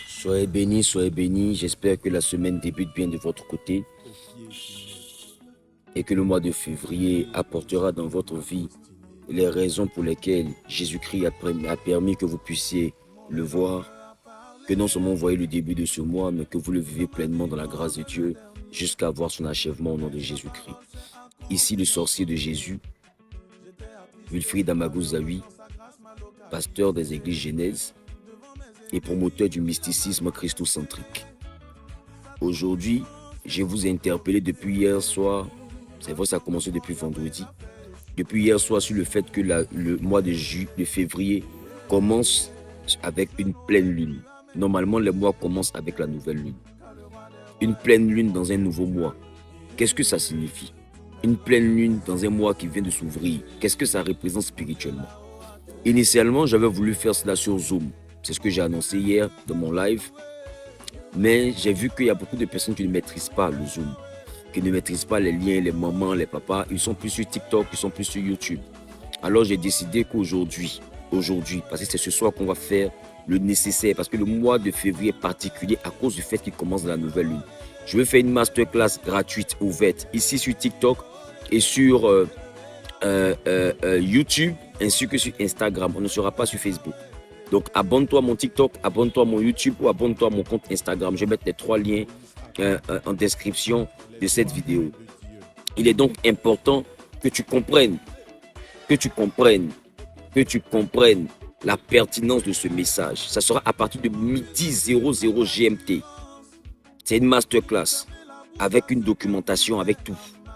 Soyez bénis, soyez bénis. J'espère que la semaine débute bien de votre côté et que le mois de février apportera dans votre vie les raisons pour lesquelles Jésus-Christ a permis que vous puissiez le voir, que non seulement vous voyez le début de ce mois, mais que vous le vivez pleinement dans la grâce de Dieu jusqu'à voir son achèvement au nom de Jésus-Christ. Ici, le sorcier de Jésus, Wilfried Amagouzaoui, pasteur des églises Genèse et promoteur du mysticisme christocentrique. Aujourd'hui, je vous ai interpellé depuis hier soir, c'est vrai ça a commencé depuis vendredi, depuis hier soir sur le fait que le mois de février commence avec une pleine lune. Normalement, les mois commencent avec la nouvelle lune. Une pleine lune dans un nouveau mois, qu'est-ce que ça signifie? Une pleine lune dans un mois qui vient de s'ouvrir, qu'est-ce que ça représente spirituellement? Initialement, j'avais voulu faire cela sur Zoom. C'est ce que j'ai annoncé hier dans mon live. Mais j'ai vu qu'il y a beaucoup de personnes qui ne maîtrisent pas le Zoom, qui ne maîtrisent pas les liens, les mamans, les papas. Ils sont plus sur TikTok, ils sont plus sur YouTube. Alors j'ai décidé qu'aujourd'hui, parce que c'est ce soir qu'on va faire le nécessaire, parce que le mois de février est particulier à cause du fait qu'il commence la nouvelle lune. Je vais faire une masterclass gratuite, ouverte, ici sur TikTok et sur YouTube, ainsi que sur Instagram. On ne sera pas sur Facebook. Donc abonne-toi à mon TikTok, abonne-toi à mon YouTube ou abonne-toi à mon compte Instagram. Je vais mettre les 3 liens en description de cette vidéo. Il est donc important que tu comprennes la pertinence de ce message. Ça sera à partir de midi 00 GMT. C'est une masterclass avec une documentation, avec tout.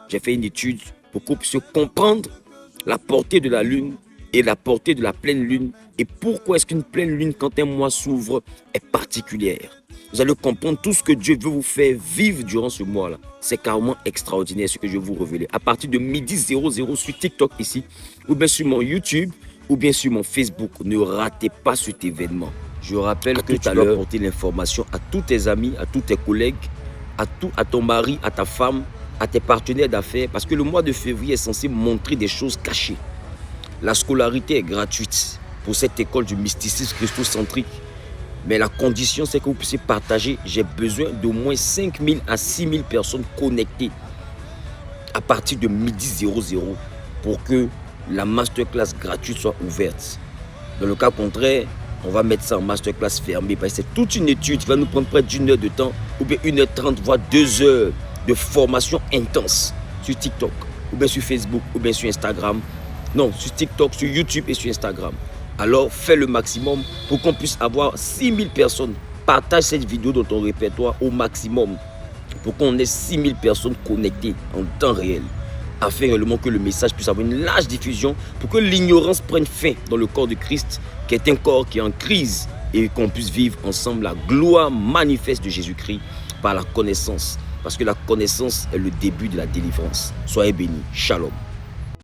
J'ai fait une étude pour qu'on puisse comprendre la portée de la lune et la portée de la pleine lune et pourquoi est-ce qu'une pleine lune, quand un mois s'ouvre, est particulière. Vous allez comprendre tout ce que Dieu veut vous faire vivre durant ce mois-là. C'est carrément extraordinaire ce que je vais vous révéler. À partir de midi 00 sur TikTok ici, ou bien sur mon YouTube, ou bien sur mon Facebook. Ne ratez pas cet événement. Je rappelle que tu dois porter l'information à tous tes amis, à tous tes collègues, à ton mari, à ta femme, à tes partenaires d'affaires, parce que le mois de février est censé montrer des choses cachées. La scolarité est gratuite pour cette école du mysticisme christocentrique. Mais la condition, c'est que vous puissiez partager. J'ai besoin d'au moins 5000 à 6000 personnes connectées à partir de midi 00 pour que la masterclass gratuite soit ouverte. Dans le cas contraire, on va mettre ça en masterclass fermée parce que c'est toute une étude qui va nous prendre près d'1 heure de temps ou bien 1h30, voire 2 heures de formation intense sur TikTok ou bien sur Facebook ou bien sur Instagram. Non, sur TikTok, sur YouTube et sur Instagram. Alors, fais le maximum pour qu'on puisse avoir 6000 personnes. Partage cette vidéo dans ton répertoire au maximum pour qu'on ait 6000 personnes connectées en temps réel. Afin réellement que le message puisse avoir une large diffusion pour que l'ignorance prenne fin dans le corps de Christ, qui est un corps qui est en crise et qu'on puisse vivre ensemble la gloire manifeste de Jésus-Christ par la connaissance. Parce que la connaissance est le début de la délivrance. Soyez bénis. Shalom.